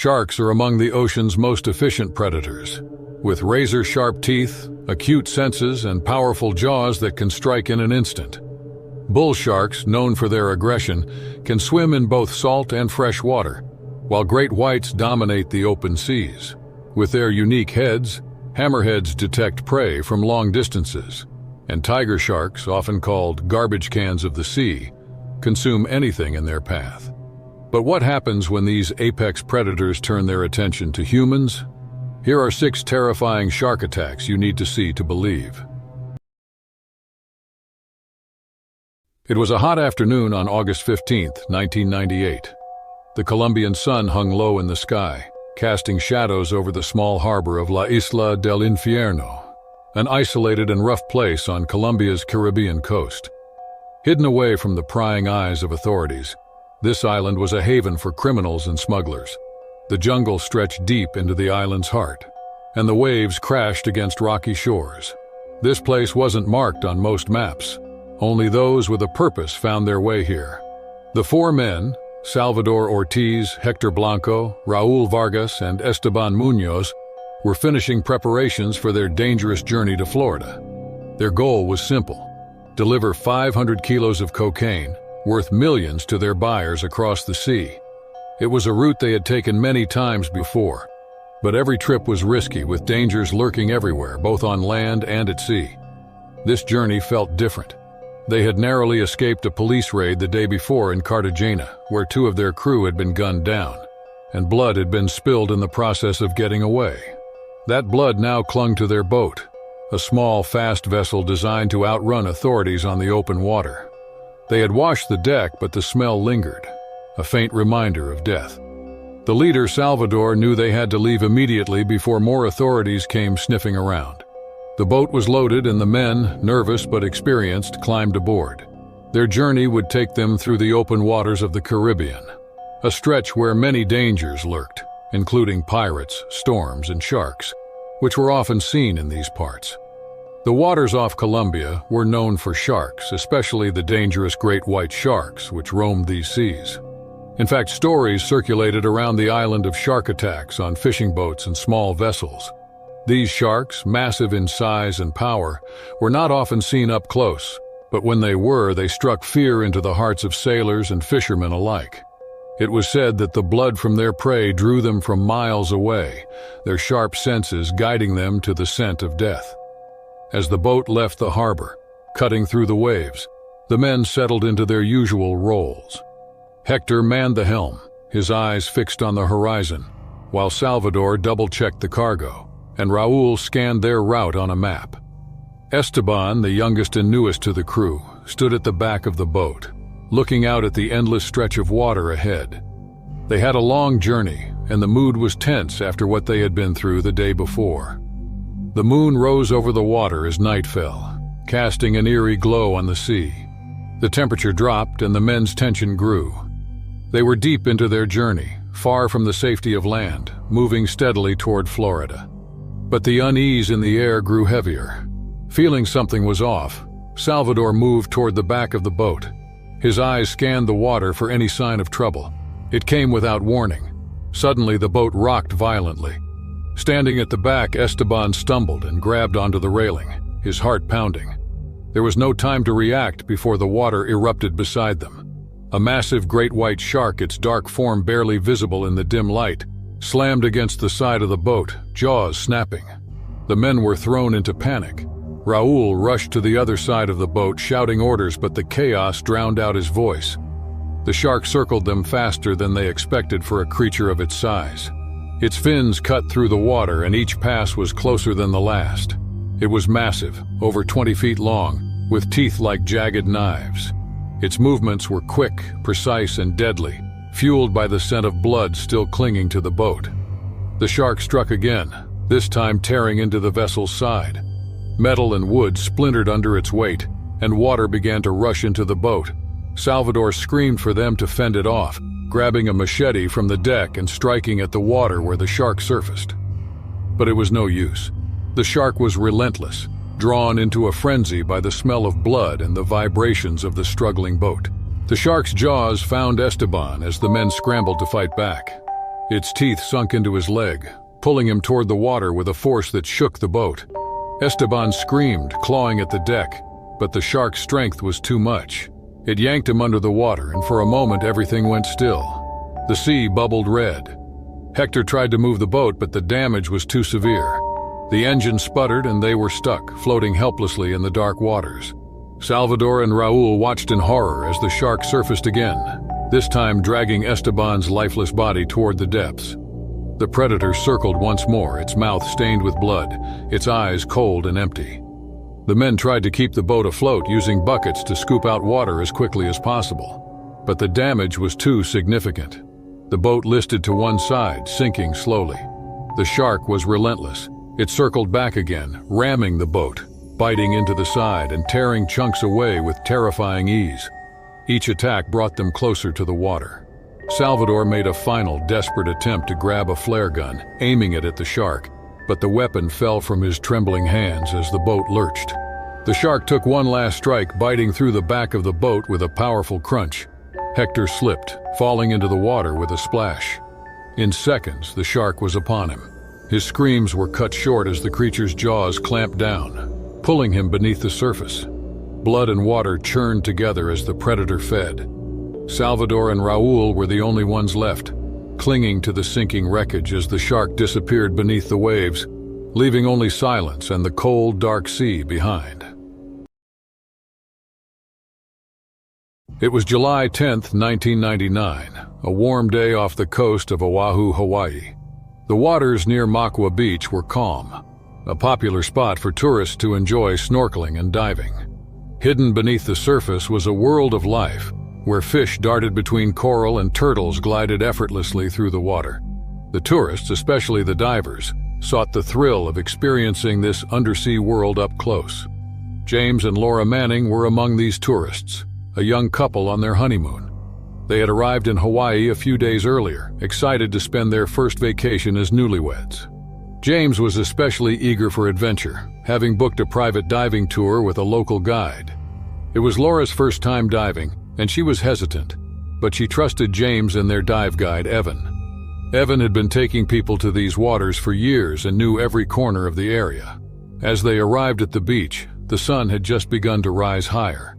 Sharks are among the ocean's most efficient predators, with razor-sharp teeth, acute senses, and powerful jaws that can strike in an instant. Bull sharks, known for their aggression, can swim in both salt and fresh water, while great whites dominate the open seas. With their unique heads, hammerheads detect prey from long distances, and tiger sharks, often called garbage cans of the sea, consume anything in their path. But what happens when these apex predators turn their attention to humans? Here are 6 terrifying shark attacks you need to see to believe. It was a hot afternoon on August 15, 1998. The Colombian sun hung low in the sky, casting shadows over the small harbor of La Isla del Infierno, an isolated and rough place on Colombia's Caribbean coast. Hidden away from the prying eyes of authorities, this island was a haven for criminals and smugglers. The jungle stretched deep into the island's heart, and the waves crashed against rocky shores. This place wasn't marked on most maps. Only those with a purpose found their way here. The 4 men, Salvador Ortiz, Hector Blanco, Raul Vargas, and Esteban Munoz, were finishing preparations for their dangerous journey to Florida. Their goal was simple: deliver 500 kilos of cocaine, worth millions to their buyers across the sea. It was a route they had taken many times before, but every trip was risky, with dangers lurking everywhere, both on land and at sea. This journey felt different. They had narrowly escaped a police raid the day before in Cartagena, where 2 of their crew had been gunned down, and blood had been spilled in the process of getting away. That blood now clung to their boat, a small, fast vessel designed to outrun authorities on the open water. They had washed the deck, but the smell lingered, a faint reminder of death. The leader, Salvador, knew they had to leave immediately before more authorities came sniffing around. The boat was loaded, and the men, nervous but experienced, climbed aboard. Their journey would take them through the open waters of the Caribbean, a stretch where many dangers lurked, including pirates, storms, and sharks, which were often seen in these parts. The waters off Colombia were known for sharks, especially the dangerous great white sharks which roamed these seas. In fact, stories circulated around the island of shark attacks on fishing boats and small vessels. These sharks, massive in size and power, were not often seen up close, but when they were, they struck fear into the hearts of sailors and fishermen alike. It was said that the blood from their prey drew them from miles away, their sharp senses guiding them to the scent of death. As the boat left the harbor, cutting through the waves, the men settled into their usual roles. Hector manned the helm, his eyes fixed on the horizon, while Salvador double-checked the cargo, and Raul scanned their route on a map. Esteban, the youngest and newest to the crew, stood at the back of the boat, looking out at the endless stretch of water ahead. They had a long journey, and the mood was tense after what they had been through the day before. The moon rose over the water as night fell, casting an eerie glow on the sea. The temperature dropped and the men's tension grew. They were deep into their journey, far from the safety of land, moving steadily toward Florida. But the unease in the air grew heavier. Feeling something was off, Salvador moved toward the back of the boat. His eyes scanned the water for any sign of trouble. It came without warning. Suddenly, the boat rocked violently. Standing at the back, Esteban stumbled and grabbed onto the railing, his heart pounding. There was no time to react before the water erupted beside them. A massive great white shark, its dark form barely visible in the dim light, slammed against the side of the boat, jaws snapping. The men were thrown into panic. Raul rushed to the other side of the boat, shouting orders, but the chaos drowned out his voice. The shark circled them faster than they expected for a creature of its size. Its fins cut through the water, and each pass was closer than the last. It was massive, over 20 feet long, with teeth like jagged knives. Its movements were quick, precise, and deadly, fueled by the scent of blood still clinging to the boat. The shark struck again, this time tearing into the vessel's side. Metal and wood splintered under its weight, and water began to rush into the boat. Salvador screamed for them to fend it off, grabbing a machete from the deck and striking at the water where the shark surfaced. But it was no use. The shark was relentless, drawn into a frenzy by the smell of blood and the vibrations of the struggling boat. The shark's jaws found Esteban as the men scrambled to fight back. Its teeth sunk into his leg, pulling him toward the water with a force that shook the boat. Esteban screamed, clawing at the deck, but the shark's strength was too much. It yanked him under the water, and for a moment everything went still. The sea bubbled red. Hector tried to move the boat, but the damage was too severe. The engine sputtered and they were stuck, floating helplessly in the dark waters. Salvador and Raúl watched in horror as the shark surfaced again, this time dragging Esteban's lifeless body toward the depths. The predator circled once more, its mouth stained with blood, its eyes cold and empty. The men tried to keep the boat afloat using buckets to scoop out water as quickly as possible. But the damage was too significant. The boat listed to one side, sinking slowly. The shark was relentless. It circled back again, ramming the boat, biting into the side and tearing chunks away with terrifying ease. Each attack brought them closer to the water. Salvador made a final, desperate attempt to grab a flare gun, aiming it at the shark, but the weapon fell from his trembling hands as the boat lurched. The shark took one last strike, biting through the back of the boat with a powerful crunch. Hector slipped, falling into the water with a splash. In seconds, the shark was upon him. His screams were cut short as the creature's jaws clamped down, pulling him beneath the surface. Blood and water churned together as the predator fed. Salvador and Raúl were the only ones left, clinging to the sinking wreckage as the shark disappeared beneath the waves, leaving only silence and the cold, dark sea behind. It was July 10th, 1999, a warm day off the coast of Oahu, Hawaii. The waters near Makua Beach were calm, a popular spot for tourists to enjoy snorkeling and diving. Hidden beneath the surface was a world of life, where fish darted between coral and turtles glided effortlessly through the water. The tourists, especially the divers, sought the thrill of experiencing this undersea world up close. James and Laura Manning were among these tourists, a young couple on their honeymoon. They had arrived in Hawaii a few days earlier, excited to spend their first vacation as newlyweds. James was especially eager for adventure, having booked a private diving tour with a local guide. It was Laura's first time diving, and she was hesitant, but she trusted James and their dive guide, Evan. Evan had been taking people to these waters for years and knew every corner of the area. As they arrived at the beach, the sun had just begun to rise higher.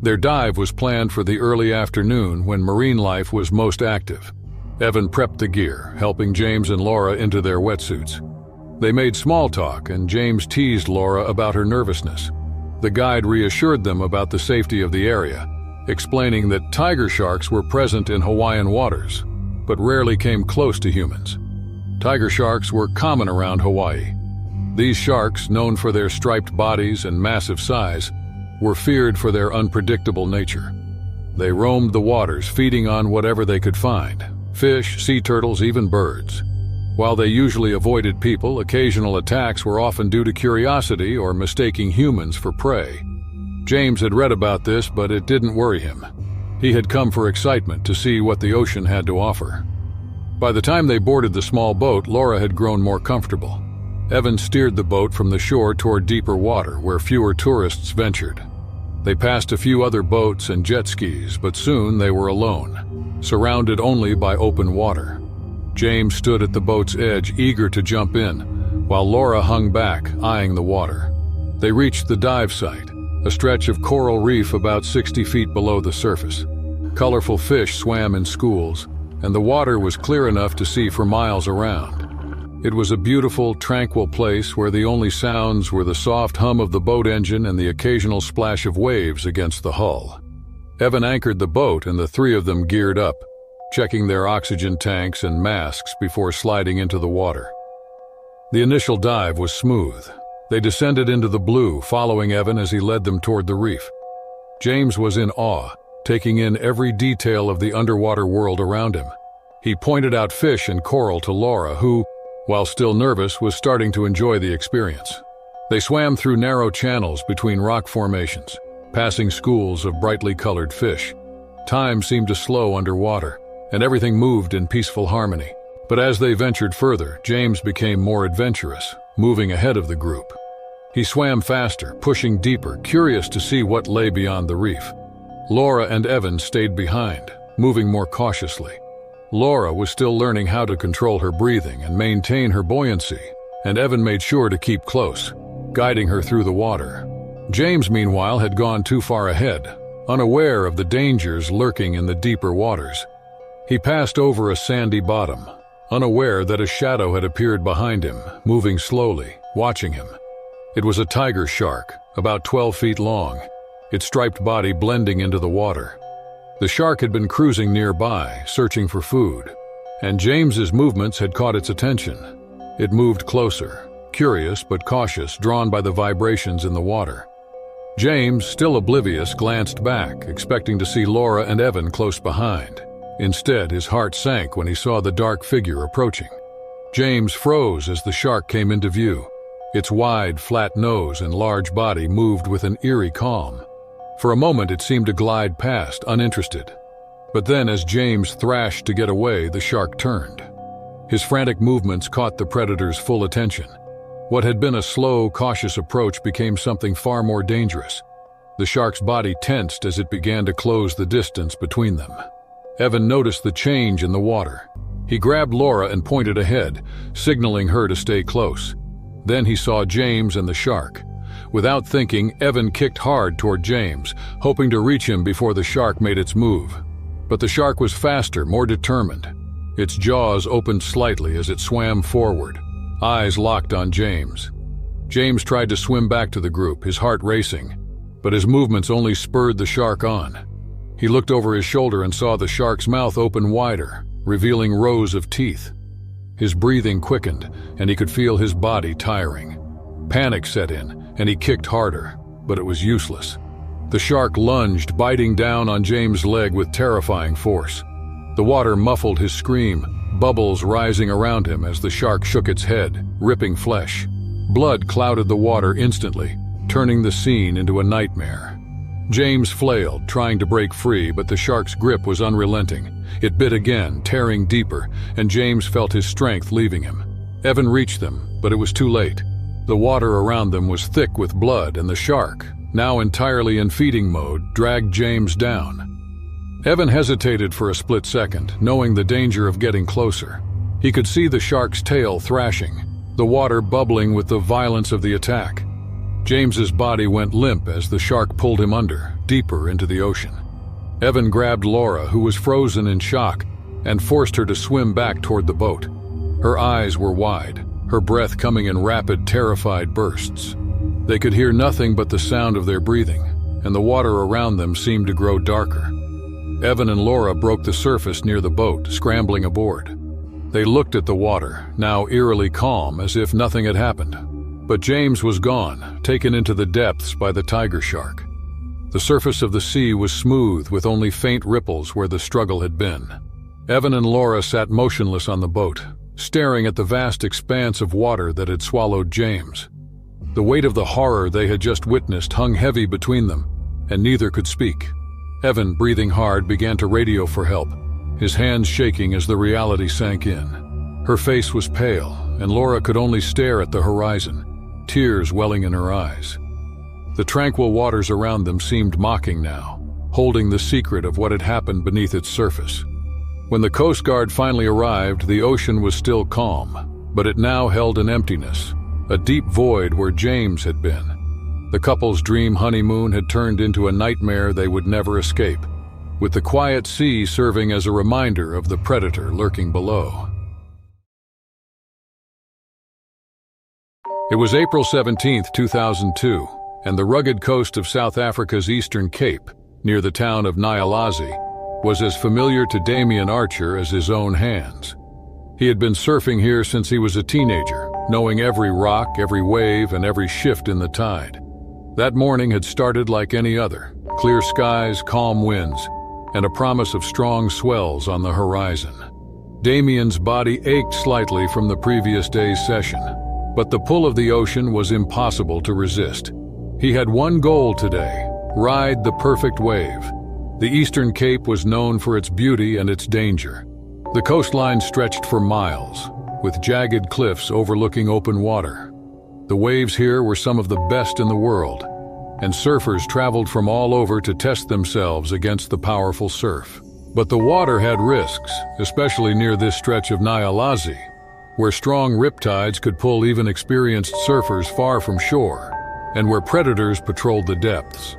Their dive was planned for the early afternoon when marine life was most active. Evan prepped the gear, helping James and Laura into their wetsuits. They made small talk, and James teased Laura about her nervousness. The guide reassured them about the safety of the area, explaining that tiger sharks were present in Hawaiian waters, but rarely came close to humans. Tiger sharks were common around Hawaii. These sharks, known for their striped bodies and massive size, were feared for their unpredictable nature. They roamed the waters, feeding on whatever they could find: fish, sea turtles, even birds. While they usually avoided people, occasional attacks were often due to curiosity or mistaking humans for prey. James had read about this, but it didn't worry him. He had come for excitement, to see what the ocean had to offer. By the time they boarded the small boat, Laura had grown more comfortable. Evan steered the boat from the shore toward deeper water, where fewer tourists ventured. They passed a few other boats and jet skis, but soon they were alone, surrounded only by open water. James stood at the boat's edge, eager to jump in, while Laura hung back, eyeing the water. They reached the dive site, a stretch of coral reef about 60 feet below the surface. Colorful fish swam in schools, and the water was clear enough to see for miles around. It was a beautiful, tranquil place where the only sounds were the soft hum of the boat engine and the occasional splash of waves against the hull. Evan anchored the boat, and the three of them geared up, checking their oxygen tanks and masks before sliding into the water. The initial dive was smooth. They descended into the blue, following Evan as he led them toward the reef. James was in awe, taking in every detail of the underwater world around him. He pointed out fish and coral to Laura, who, while still nervous, was starting to enjoy the experience. They swam through narrow channels between rock formations, passing schools of brightly colored fish. Time seemed to slow underwater, and everything moved in peaceful harmony. But as they ventured further, James became more adventurous, moving ahead of the group. He swam faster, pushing deeper, curious to see what lay beyond the reef. Laura and Evan stayed behind, moving more cautiously. Laura was still learning how to control her breathing and maintain her buoyancy, and Evan made sure to keep close, guiding her through the water. James, meanwhile, had gone too far ahead, unaware of the dangers lurking in the deeper waters. He passed over a sandy bottom, unaware that a shadow had appeared behind him, moving slowly, watching him. It was a tiger shark, about 12 feet long, its striped body blending into the water. The shark had been cruising nearby, searching for food, and James's movements had caught its attention. It moved closer, curious but cautious, drawn by the vibrations in the water. James, still oblivious, glanced back, expecting to see Laura and Evan close behind. Instead, his heart sank when he saw the dark figure approaching. James froze as the shark came into view. Its wide, flat nose and large body moved with an eerie calm. For a moment it seemed to glide past, uninterested. But then, as James thrashed to get away, the shark turned. His frantic movements caught the predator's full attention. What had been a slow, cautious approach became something far more dangerous. The shark's body tensed as it began to close the distance between them. Evan noticed the change in the water. He grabbed Laura and pointed ahead, signaling her to stay close. Then he saw James and the shark. Without thinking, Evan kicked hard toward James, hoping to reach him before the shark made its move. But the shark was faster, more determined. Its jaws opened slightly as it swam forward, eyes locked on James. James tried to swim back to the group, his heart racing, but his movements only spurred the shark on. He looked over his shoulder and saw the shark's mouth open wider, revealing rows of teeth. His breathing quickened, and he could feel his body tiring. Panic set in, and he kicked harder, but it was useless. The shark lunged, biting down on James' leg with terrifying force. The water muffled his scream, bubbles rising around him as the shark shook its head, ripping flesh. Blood clouded the water instantly, turning the scene into a nightmare. James flailed, trying to break free, but the shark's grip was unrelenting. It bit again, tearing deeper, and James felt his strength leaving him. Evan reached them, but it was too late. The water around them was thick with blood, and the shark, now entirely in feeding mode, dragged James down. Evan hesitated for a split second, knowing the danger of getting closer. He could see the shark's tail thrashing, the water bubbling with the violence of the attack. James's body went limp as the shark pulled him under, deeper into the ocean. Evan grabbed Laura, who was frozen in shock, and forced her to swim back toward the boat. Her eyes were wide, her breath coming in rapid, terrified bursts. They could hear nothing but the sound of their breathing, and the water around them seemed to grow darker. Evan and Laura broke the surface near the boat, scrambling aboard. They looked at the water, now eerily calm, as if nothing had happened. But James was gone, taken into the depths by the tiger shark. The surface of the sea was smooth, with only faint ripples where the struggle had been. Evan and Laura sat motionless on the boat, staring at the vast expanse of water that had swallowed James. The weight of the horror they had just witnessed hung heavy between them, and neither could speak. Evan, breathing hard, began to radio for help, his hands shaking as the reality sank in. Her face was pale, and Laura could only stare at the horizon, tears welling in her eyes. The tranquil waters around them seemed mocking now, holding the secret of what had happened beneath its surface. When the Coast Guard finally arrived, the ocean was still calm, but it now held an emptiness, a deep void where James had been. The couple's dream honeymoon had turned into a nightmare they would never escape, with the quiet sea serving as a reminder of the predator lurking below. It was April 17, 2002, and the rugged coast of South Africa's eastern cape, near the town of Nyalazi, was as familiar to Damien Archer as his own hands. He had been surfing here since he was a teenager, knowing every rock, every wave, and every shift in the tide. That morning had started like any other, clear skies, calm winds, and a promise of strong swells on the horizon. Damien's body ached slightly from the previous day's session, but the pull of the ocean was impossible to resist. He had one goal today: ride the perfect wave. The Eastern Cape was known for its beauty and its danger. The coastline stretched for miles, with jagged cliffs overlooking open water. The waves here were some of the best in the world, and surfers traveled from all over to test themselves against the powerful surf. But the water had risks, especially near this stretch of Nyalazi, where strong riptides could pull even experienced surfers far from shore, and where predators patrolled the depths.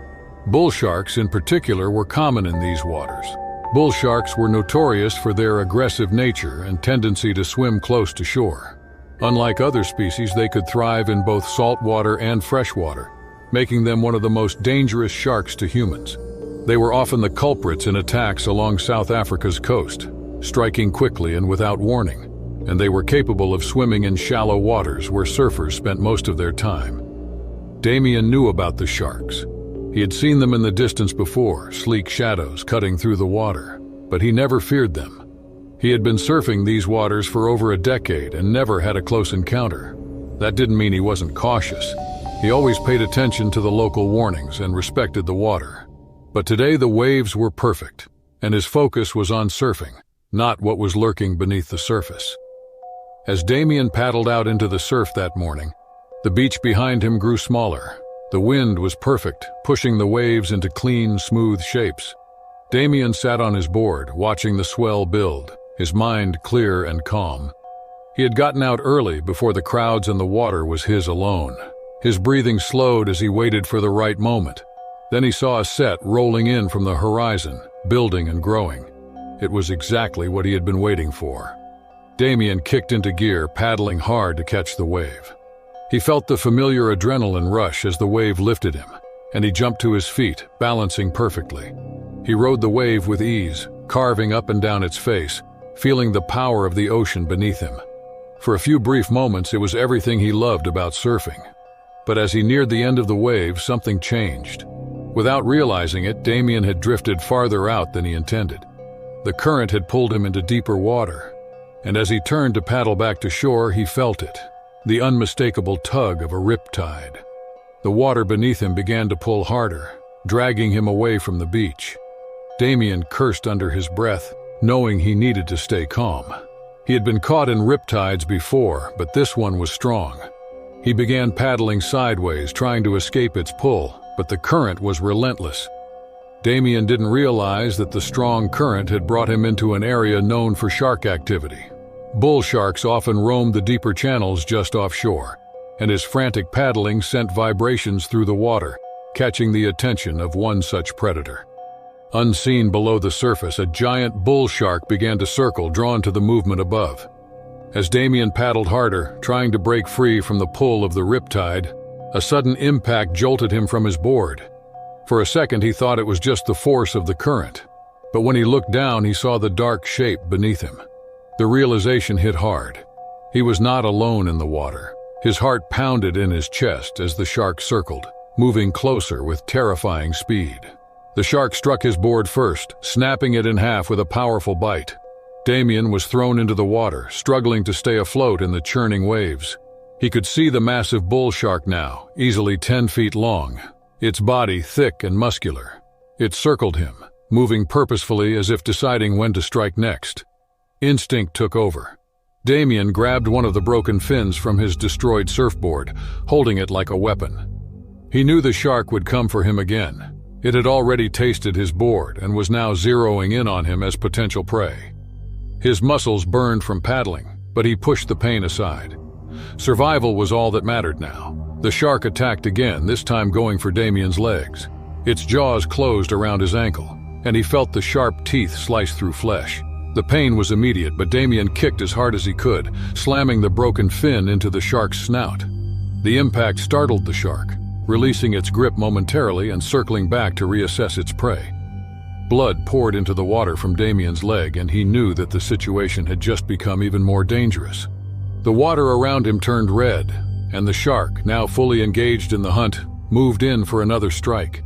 Bull sharks in particular were common in these waters. Bull sharks were notorious for their aggressive nature and tendency to swim close to shore. Unlike other species, they could thrive in both saltwater and freshwater, making them one of the most dangerous sharks to humans. They were often the culprits in attacks along South Africa's coast, striking quickly and without warning, and they were capable of swimming in shallow waters where surfers spent most of their time. Damien knew about the sharks. He had seen them in the distance before, sleek shadows cutting through the water, but he never feared them. He had been surfing these waters for over a decade and never had a close encounter. That didn't mean he wasn't cautious. He always paid attention to the local warnings and respected the water. But today the waves were perfect, and his focus was on surfing, not what was lurking beneath the surface. As Damien paddled out into the surf that morning, the beach behind him grew smaller. The wind was perfect, pushing the waves into clean, smooth shapes. Damien sat on his board, watching the swell build, his mind clear and calm. He had gotten out early before the crowds and the water was his alone. His breathing slowed as he waited for the right moment. Then he saw a set rolling in from the horizon, building and growing. It was exactly what he had been waiting for. Damien kicked into gear, paddling hard to catch the wave. He felt the familiar adrenaline rush as the wave lifted him, and he jumped to his feet, balancing perfectly. He rode the wave with ease, carving up and down its face, feeling the power of the ocean beneath him. For a few brief moments, it was everything he loved about surfing. But as he neared the end of the wave, something changed. Without realizing it, Damien had drifted farther out than he intended. The current had pulled him into deeper water, and as he turned to paddle back to shore, he felt it, the unmistakable tug of a riptide. The water beneath him began to pull harder, dragging him away from the beach. Damien cursed under his breath, knowing he needed to stay calm. He had been caught in riptides before, but this one was strong. He began paddling sideways, trying to escape its pull, but the current was relentless. Damien didn't realize that the strong current had brought him into an area known for shark activity. Bull sharks often roamed the deeper channels just offshore, and his frantic paddling sent vibrations through the water, catching the attention of one such predator. Unseen below the surface, a giant bull shark began to circle, drawn to the movement above. As Damien paddled harder, trying to break free from the pull of the riptide, a sudden impact jolted him from his board. For a second, he thought it was just the force of the current, but when he looked down, he saw the dark shape beneath him. The realization hit hard. He was not alone in the water. His heart pounded in his chest as the shark circled, moving closer with terrifying speed. The shark struck his board first, snapping it in half with a powerful bite. Damien was thrown into the water, struggling to stay afloat in the churning waves. He could see the massive bull shark now, easily 10 feet long, its body thick and muscular. It circled him, moving purposefully as if deciding when to strike next. Instinct took over. Damien grabbed one of the broken fins from his destroyed surfboard, holding it like a weapon. He knew the shark would come for him again. It had already tasted his board and was now zeroing in on him as potential prey. His muscles burned from paddling, but he pushed the pain aside. Survival was all that mattered now. The shark attacked again, this time going for Damien's legs. Its jaws closed around his ankle, and he felt the sharp teeth slice through flesh. The pain was immediate, but Damien kicked as hard as he could, slamming the broken fin into the shark's snout. The impact startled the shark, releasing its grip momentarily and circling back to reassess its prey. Blood poured into the water from Damien's leg, and he knew that the situation had just become even more dangerous. The water around him turned red, and the shark, now fully engaged in the hunt, moved in for another strike.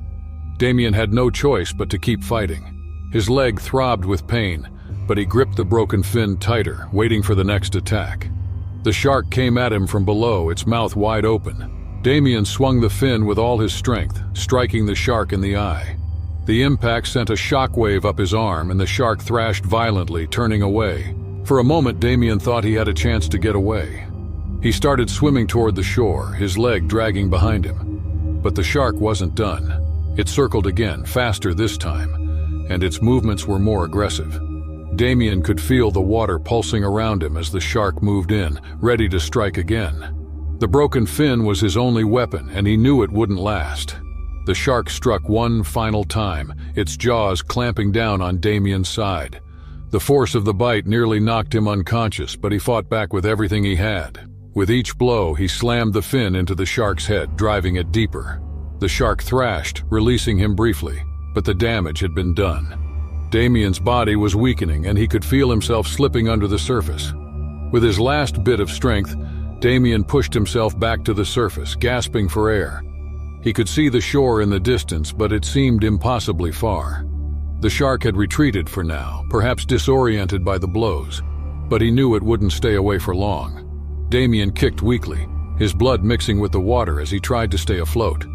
Damien had no choice but to keep fighting. His leg throbbed with pain, but he gripped the broken fin tighter, waiting for the next attack. The shark came at him from below, its mouth wide open. Damien swung the fin with all his strength, striking the shark in the eye. The impact sent a shockwave up his arm, and the shark thrashed violently, turning away. For a moment, Damien thought he had a chance to get away. He started swimming toward the shore, his leg dragging behind him. But the shark wasn't done. It circled again, faster this time, and its movements were more aggressive. Damien could feel the water pulsing around him as the shark moved in, ready to strike again. The broken fin was his only weapon, and he knew it wouldn't last. The shark struck one final time, its jaws clamping down on Damien's side. The force of the bite nearly knocked him unconscious, but he fought back with everything he had. With each blow, he slammed the fin into the shark's head, driving it deeper. The shark thrashed, releasing him briefly, but the damage had been done. Damien's body was weakening, and he could feel himself slipping under the surface. With his last bit of strength, Damien pushed himself back to the surface, gasping for air. He could see the shore in the distance, but it seemed impossibly far. The shark had retreated for now, perhaps disoriented by the blows, but he knew it wouldn't stay away for long. Damien kicked weakly, his blood mixing with the water as he tried to stay afloat.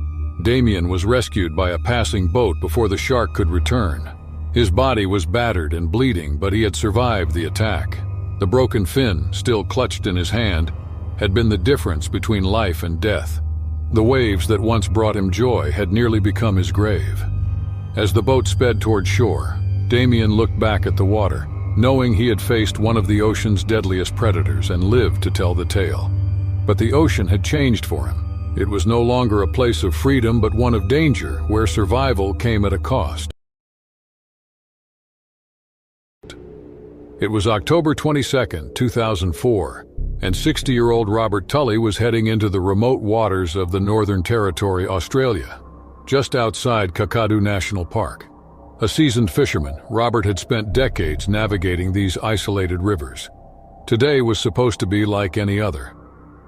Damien was rescued by a passing boat before the shark could return. His body was battered and bleeding, but he had survived the attack. The broken fin, still clutched in his hand, had been the difference between life and death. The waves that once brought him joy had nearly become his grave. As the boat sped toward shore, Damien looked back at the water, knowing he had faced one of the ocean's deadliest predators and lived to tell the tale. But the ocean had changed for him. It was no longer a place of freedom, but one of danger, where survival came at a cost. It was October 22, 2004, and 60-year-old Robert Tully was heading into the remote waters of the Northern Territory, Australia, just outside Kakadu National Park. A seasoned fisherman, Robert had spent decades navigating these isolated rivers. Today was supposed to be like any other.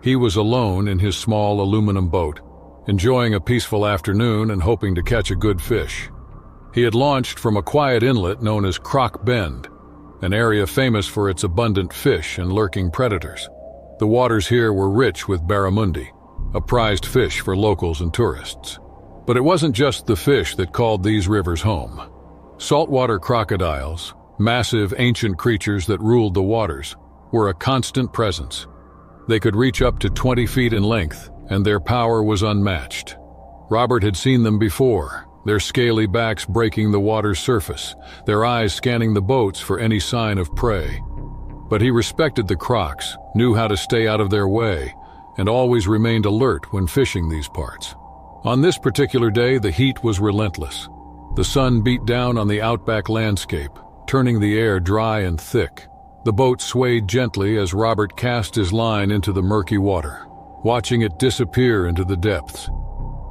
He was alone in his small aluminum boat, enjoying a peaceful afternoon and hoping to catch a good fish. He had launched from a quiet inlet known as Croc Bend, an area famous for its abundant fish and lurking predators. The waters here were rich with barramundi, a prized fish for locals and tourists. But it wasn't just the fish that called these rivers home. Saltwater crocodiles, massive ancient creatures that ruled the waters, were a constant presence. They could reach up to 20 feet in length, and their power was unmatched. Robert had seen them before, their scaly backs breaking the water's surface, their eyes scanning the boats for any sign of prey. But he respected the crocs, knew how to stay out of their way, and always remained alert when fishing these parts. On this particular day, the heat was relentless. The sun beat down on the outback landscape, turning the air dry and thick. The boat swayed gently as Robert cast his line into the murky water, watching it disappear into the depths.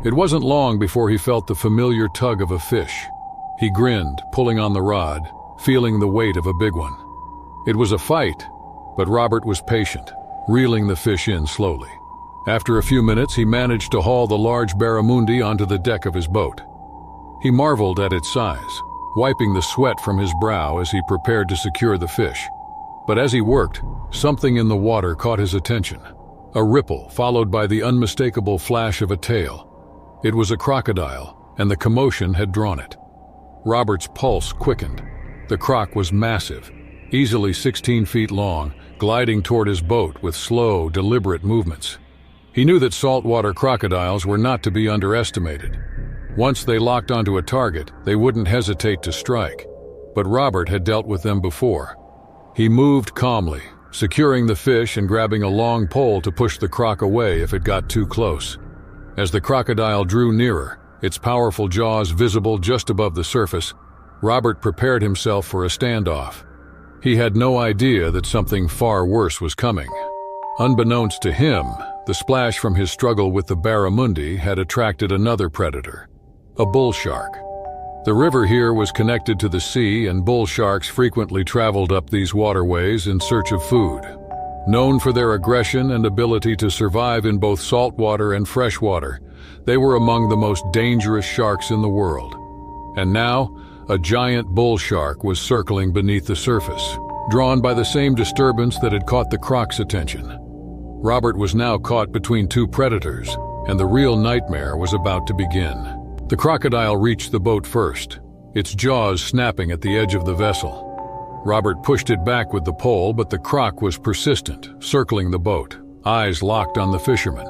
It wasn't long before he felt the familiar tug of a fish. He grinned, pulling on the rod, feeling the weight of a big one. It was a fight, but Robert was patient, reeling the fish in slowly. After a few minutes, he managed to haul the large barramundi onto the deck of his boat. He marveled at its size, wiping the sweat from his brow as he prepared to secure the fish. But as he worked, something in the water caught his attention. A ripple, followed by the unmistakable flash of a tail. It was a crocodile, and the commotion had drawn it. Robert's pulse quickened. The croc was massive, easily 16 feet long, gliding toward his boat with slow, deliberate movements. He knew that saltwater crocodiles were not to be underestimated. Once they locked onto a target, they wouldn't hesitate to strike. But Robert had dealt with them before. He moved calmly, securing the fish and grabbing a long pole to push the croc away if it got too close. As the crocodile drew nearer, its powerful jaws visible just above the surface, Robert prepared himself for a standoff. He had no idea that something far worse was coming. Unbeknownst to him, the splash from his struggle with the barramundi had attracted another predator, a bull shark. The river here was connected to the sea, and bull sharks frequently traveled up these waterways in search of food. Known for their aggression and ability to survive in both saltwater and freshwater, they were among the most dangerous sharks in the world. And now, a giant bull shark was circling beneath the surface, drawn by the same disturbance that had caught the croc's attention. Robert was now caught between two predators, and the real nightmare was about to begin. The crocodile reached the boat first, its jaws snapping at the edge of the vessel. Robert pushed it back with the pole, but the croc was persistent, circling the boat, eyes locked on the fisherman.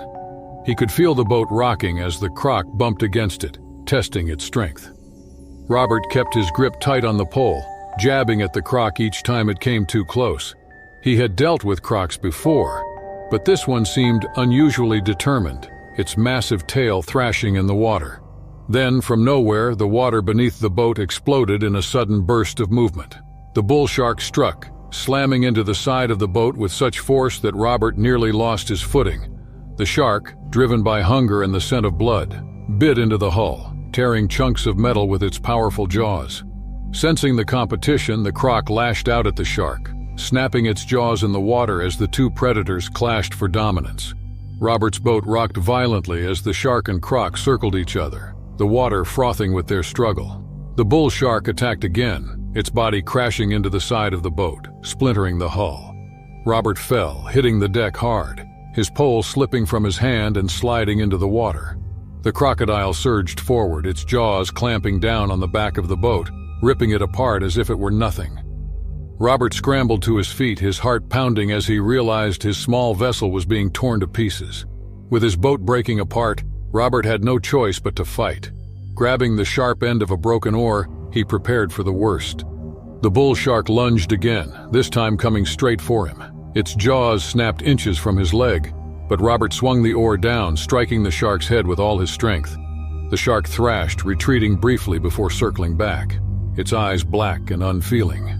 He could feel the boat rocking as the croc bumped against it, testing its strength. Robert kept his grip tight on the pole, jabbing at the croc each time it came too close. He had dealt with crocs before, but this one seemed unusually determined, its massive tail thrashing in the water. Then, from nowhere, the water beneath the boat exploded in a sudden burst of movement. The bull shark struck, slamming into the side of the boat with such force that Robert nearly lost his footing. The shark, driven by hunger and the scent of blood, bit into the hull, tearing chunks of metal with its powerful jaws. Sensing the competition, the croc lashed out at the shark, snapping its jaws in the water as the two predators clashed for dominance. Robert's boat rocked violently as the shark and croc circled each other, the water frothing with their struggle. The bull shark attacked again, its body crashing into the side of the boat, splintering the hull. Robert fell, hitting the deck hard, his pole slipping from his hand and sliding into the water. The crocodile surged forward, its jaws clamping down on the back of the boat, ripping it apart as if it were nothing. Robert scrambled to his feet, his heart pounding as he realized his small vessel was being torn to pieces. With his boat breaking apart, Robert had no choice but to fight. Grabbing the sharp end of a broken oar, he prepared for the worst. The bull shark lunged again, this time coming straight for him. Its jaws snapped inches from his leg, but Robert swung the oar down, striking the shark's head with all his strength. The shark thrashed, retreating briefly before circling back, its eyes black and unfeeling.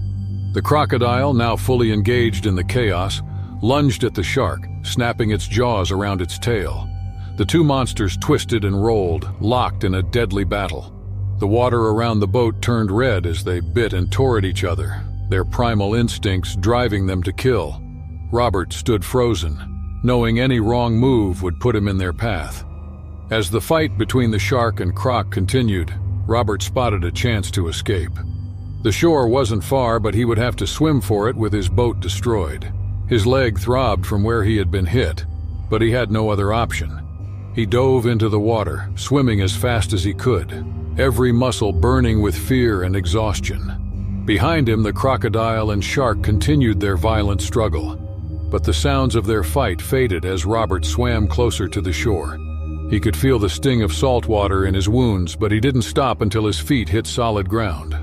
The crocodile, now fully engaged in the chaos, lunged at the shark, snapping its jaws around its tail. The two monsters twisted and rolled, locked in a deadly battle. The water around the boat turned red as they bit and tore at each other, their primal instincts driving them to kill. Robert stood frozen, knowing any wrong move would put him in their path. As the fight between the shark and croc continued, Robert spotted a chance to escape. The shore wasn't far, but he would have to swim for it with his boat destroyed. His leg throbbed from where he had been hit, but he had no other option. He dove into the water, swimming as fast as he could, every muscle burning with fear and exhaustion. Behind him, the crocodile and shark continued their violent struggle, but the sounds of their fight faded as Robert swam closer to the shore. He could feel the sting of salt water in his wounds, but he didn't stop until his feet hit solid ground.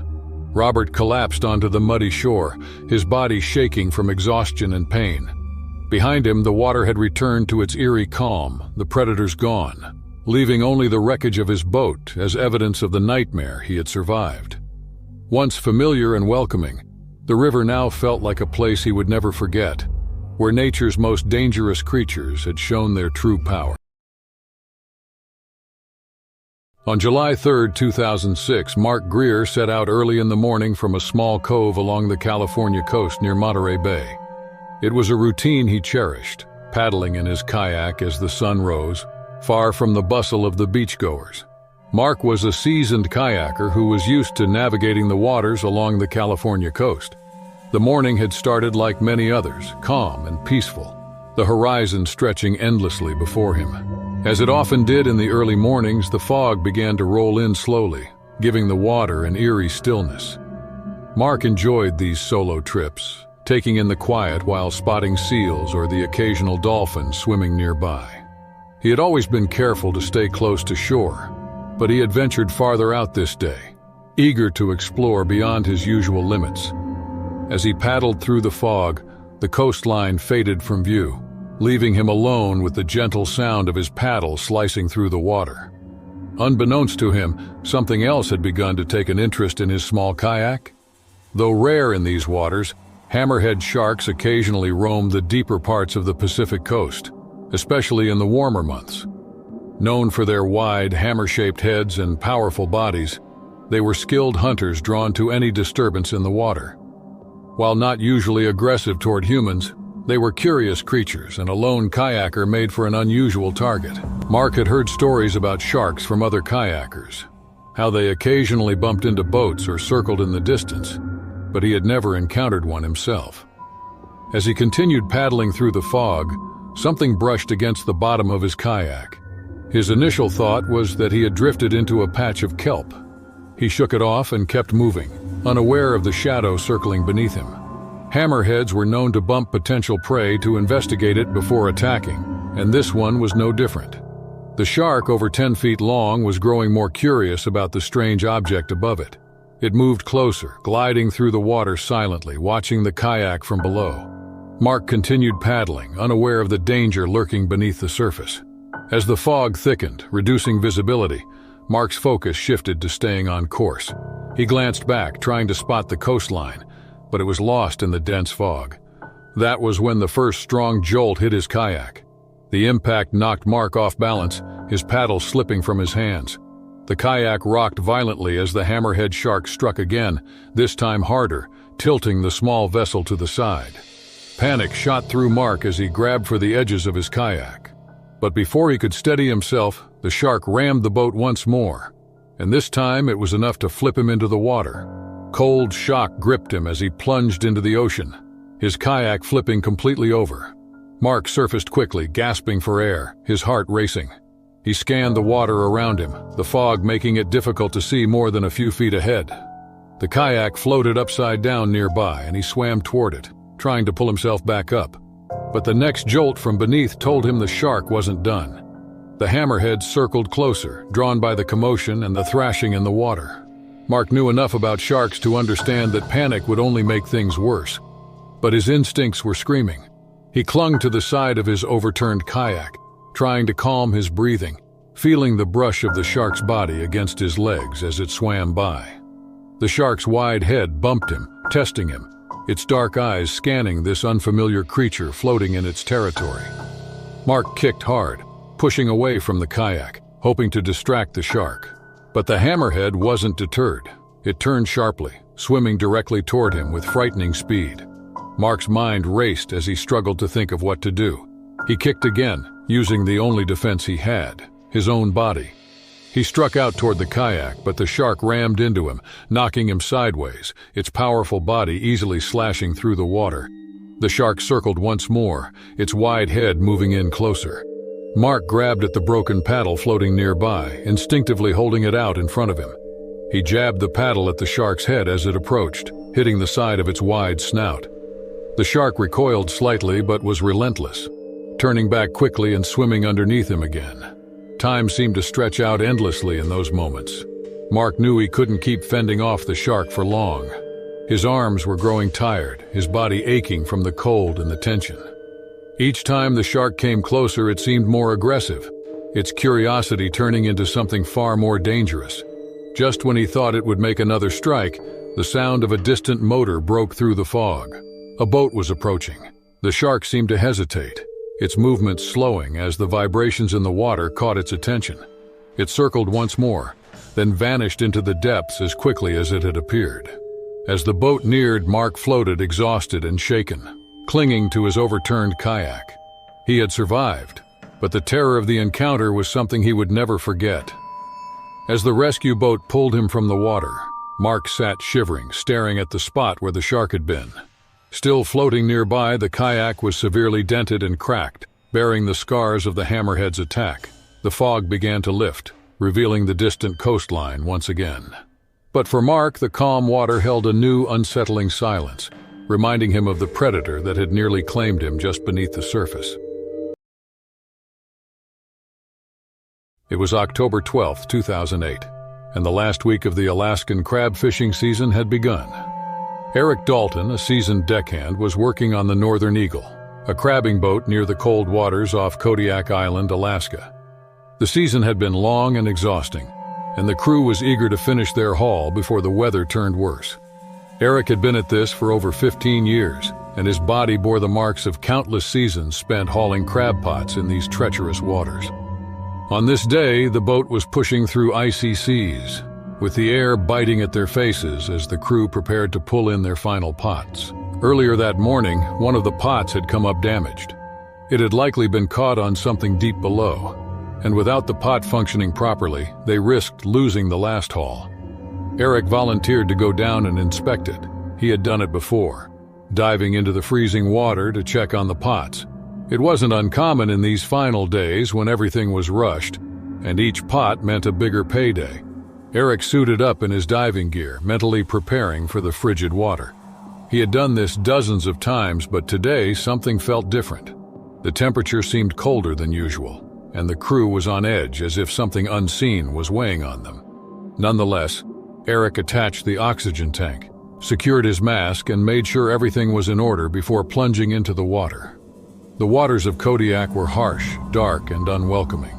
Robert collapsed onto the muddy shore, his body shaking from exhaustion and pain. Behind him, the water had returned to its eerie calm, the predators gone, leaving only the wreckage of his boat as evidence of the nightmare he had survived. Once familiar and welcoming, the river now felt like a place he would never forget, where nature's most dangerous creatures had shown their true power. On July 3, 2006, Mark Greer set out early in the morning from a small cove along the California coast near Monterey Bay. It was a routine he cherished, paddling in his kayak as the sun rose, far from the bustle of the beachgoers. Mark was a seasoned kayaker who was used to navigating the waters along the California coast. The morning had started like many others, calm and peaceful, the horizon stretching endlessly before him. As it often did in the early mornings, the fog began to roll in slowly, giving the water an eerie stillness. Mark enjoyed these solo trips, taking in the quiet while spotting seals or the occasional dolphin swimming nearby. He had always been careful to stay close to shore, but he had ventured farther out this day, eager to explore beyond his usual limits. As he paddled through the fog, the coastline faded from view, leaving him alone with the gentle sound of his paddle slicing through the water. Unbeknownst to him, something else had begun to take an interest in his small kayak. Though rare in these waters, hammerhead sharks occasionally roamed the deeper parts of the Pacific coast, especially in the warmer months. Known for their wide, hammer-shaped heads and powerful bodies, they were skilled hunters drawn to any disturbance in the water. While not usually aggressive toward humans, they were curious creatures, and a lone kayaker made for an unusual target. Mark had heard stories about sharks from other kayakers, how they occasionally bumped into boats or circled in the distance, but he had never encountered one himself. As he continued paddling through the fog, something brushed against the bottom of his kayak. His initial thought was that he had drifted into a patch of kelp. He shook it off and kept moving, unaware of the shadow circling beneath him. Hammerheads were known to bump potential prey to investigate it before attacking, and this one was no different. The shark, over 10 feet long, was growing more curious about the strange object above it. It moved closer, gliding through the water silently, watching the kayak from below. Mark continued paddling, unaware of the danger lurking beneath the surface. As the fog thickened, reducing visibility, Mark's focus shifted to staying on course. He glanced back, trying to spot the coastline, but it was lost in the dense fog. That was when the first strong jolt hit his kayak. The impact knocked Mark off balance, his paddle slipping from his hands. The kayak rocked violently as the hammerhead shark struck again, this time harder, tilting the small vessel to the side. Panic shot through Mark as he grabbed for the edges of his kayak. But before he could steady himself, the shark rammed the boat once more, and this time it was enough to flip him into the water. Cold shock gripped him as he plunged into the ocean, his kayak flipping completely over. Mark surfaced quickly, gasping for air, his heart racing. He scanned the water around him, the fog making it difficult to see more than a few feet ahead. The kayak floated upside down nearby, and he swam toward it, trying to pull himself back up. But the next jolt from beneath told him the shark wasn't done. The hammerhead circled closer, drawn by the commotion and the thrashing in the water. Mark knew enough about sharks to understand that panic would only make things worse. But his instincts were screaming. He clung to the side of his overturned kayak, trying to calm his breathing, feeling the brush of the shark's body against his legs as it swam by. The shark's wide head bumped him, testing him, its dark eyes scanning this unfamiliar creature floating in its territory. Mark kicked hard, pushing away from the kayak, hoping to distract the shark. But the hammerhead wasn't deterred. It turned sharply, swimming directly toward him with frightening speed. Mark's mind raced as he struggled to think of what to do. He kicked again, using the only defense he had, his own body. He struck out toward the kayak, but the shark rammed into him, knocking him sideways, its powerful body easily slashing through the water. The shark circled once more, its wide head moving in closer. Mark grabbed at the broken paddle floating nearby, instinctively holding it out in front of him. He jabbed the paddle at the shark's head as it approached, hitting the side of its wide snout. The shark recoiled slightly but was relentless, turning back quickly and swimming underneath him again. Time seemed to stretch out endlessly in those moments. Mark knew he couldn't keep fending off the shark for long. His arms were growing tired, his body aching from the cold and the tension. Each time the shark came closer, it seemed more aggressive, its curiosity turning into something far more dangerous. Just when he thought it would make another strike, the sound of a distant motor broke through the fog. A boat was approaching. The shark seemed to hesitate, its movements slowing as the vibrations in the water caught its attention. It circled once more, then vanished into the depths as quickly as it had appeared. As the boat neared, Mark floated exhausted and shaken, clinging to his overturned kayak. He had survived, but the terror of the encounter was something he would never forget. As the rescue boat pulled him from the water, Mark sat shivering, staring at the spot where the shark had been. Still floating nearby, the kayak was severely dented and cracked, bearing the scars of the hammerhead's attack. The fog began to lift, revealing the distant coastline once again. But for Mark, the calm water held a new, unsettling silence, reminding him of the predator that had nearly claimed him just beneath the surface. It was October 12, 2008, and the last week of the Alaskan crab fishing season had begun. Eric Dalton, a seasoned deckhand, was working on the Northern Eagle, a crabbing boat near the cold waters off Kodiak Island, Alaska. The season had been long and exhausting, and the crew was eager to finish their haul before the weather turned worse. Eric had been at this for over 15 years, and his body bore the marks of countless seasons spent hauling crab pots in these treacherous waters. On this day, the boat was pushing through icy seas, with the air biting at their faces as the crew prepared to pull in their final pots. Earlier that morning, one of the pots had come up damaged. It had likely been caught on something deep below, and without the pot functioning properly, they risked losing the last haul. Eric volunteered to go down and inspect it. He had done it before, diving into the freezing water to check on the pots. It wasn't uncommon in these final days when everything was rushed, and each pot meant a bigger payday. Eric suited up in his diving gear, mentally preparing for the frigid water. He had done this dozens of times, but today something felt different. The temperature seemed colder than usual, and the crew was on edge as if something unseen was weighing on them. Nonetheless, Eric attached the oxygen tank, secured his mask, and made sure everything was in order before plunging into the water. The waters of Kodiak were harsh, dark, and unwelcoming.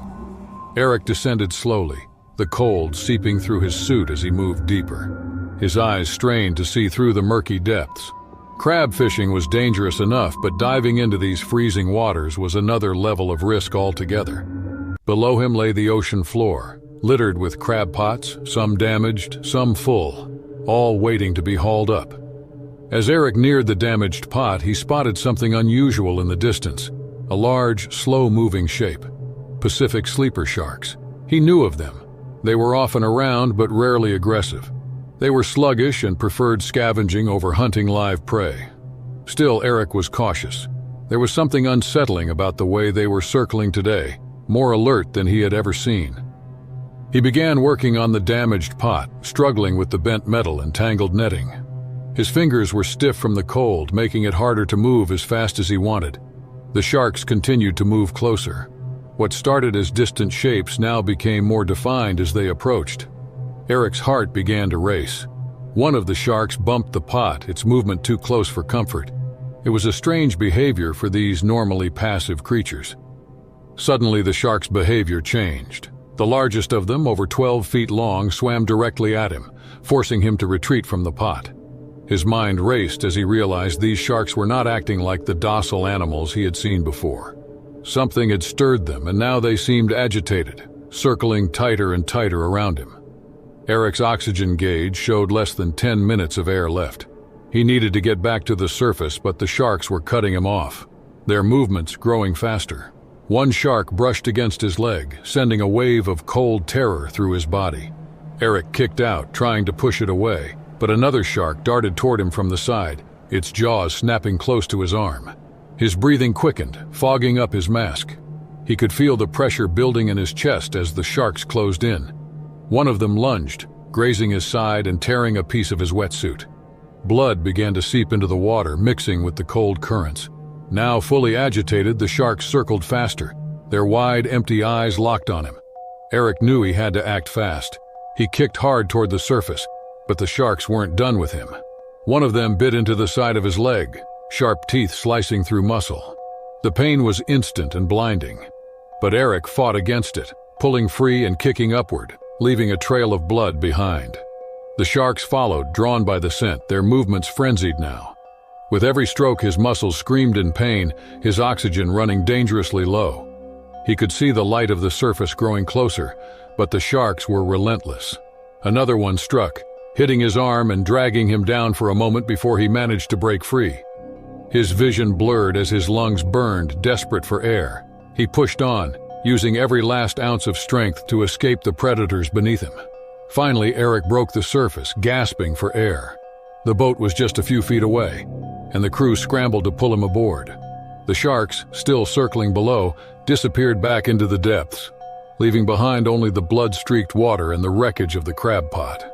Eric descended slowly, the cold seeping through his suit as he moved deeper. His eyes strained to see through the murky depths. Crab fishing was dangerous enough, but diving into these freezing waters was another level of risk altogether. Below him lay the ocean floor, littered with crab pots, some damaged, some full, all waiting to be hauled up. As Eric neared the damaged pot, he spotted something unusual in the distance, a large, slow-moving shape. Pacific sleeper sharks. He knew of them. They were often around, but rarely aggressive. They were sluggish and preferred scavenging over hunting live prey. Still, Eric was cautious. There was something unsettling about the way they were circling today, more alert than he had ever seen. He began working on the damaged pot, struggling with the bent metal and tangled netting. His fingers were stiff from the cold, making it harder to move as fast as he wanted. The sharks continued to move closer. What started as distant shapes now became more defined as they approached. Eric's heart began to race. One of the sharks bumped the pot, its movement too close for comfort. It was a strange behavior for these normally passive creatures. Suddenly, the shark's behavior changed. The largest of them, over 12 feet long, swam directly at him, forcing him to retreat from the pot. His mind raced as he realized these sharks were not acting like the docile animals he had seen before. Something had stirred them, and now they seemed agitated, circling tighter and tighter around him. Eric's oxygen gauge showed less than 10 minutes of air left. He needed to get back to the surface, but the sharks were cutting him off, their movements growing faster. One shark brushed against his leg, sending a wave of cold terror through his body. Eric kicked out, trying to push it away, but another shark darted toward him from the side, its jaws snapping close to his arm. His breathing quickened, fogging up his mask. He could feel the pressure building in his chest as the sharks closed in. One of them lunged, grazing his side and tearing a piece of his wetsuit. Blood began to seep into the water, mixing with the cold currents. Now fully agitated, the sharks circled faster, their wide, empty eyes locked on him. Eric knew he had to act fast. He kicked hard toward the surface, but the sharks weren't done with him. One of them bit into the side of his leg, sharp teeth slicing through muscle. The pain was instant and blinding, but Eric fought against it, pulling free and kicking upward, leaving a trail of blood behind. The sharks followed, drawn by the scent, their movements frenzied now. With every stroke, his muscles screamed in pain, his oxygen running dangerously low. He could see the light of the surface growing closer, but the sharks were relentless. Another one struck, hitting his arm and dragging him down for a moment before he managed to break free. His vision blurred as his lungs burned, desperate for air. He pushed on, using every last ounce of strength to escape the predators beneath him. Finally, Eric broke the surface, gasping for air. The boat was just a few feet away, and the crew scrambled to pull him aboard. The sharks, still circling below, disappeared back into the depths, leaving behind only the blood-streaked water and the wreckage of the crab pot.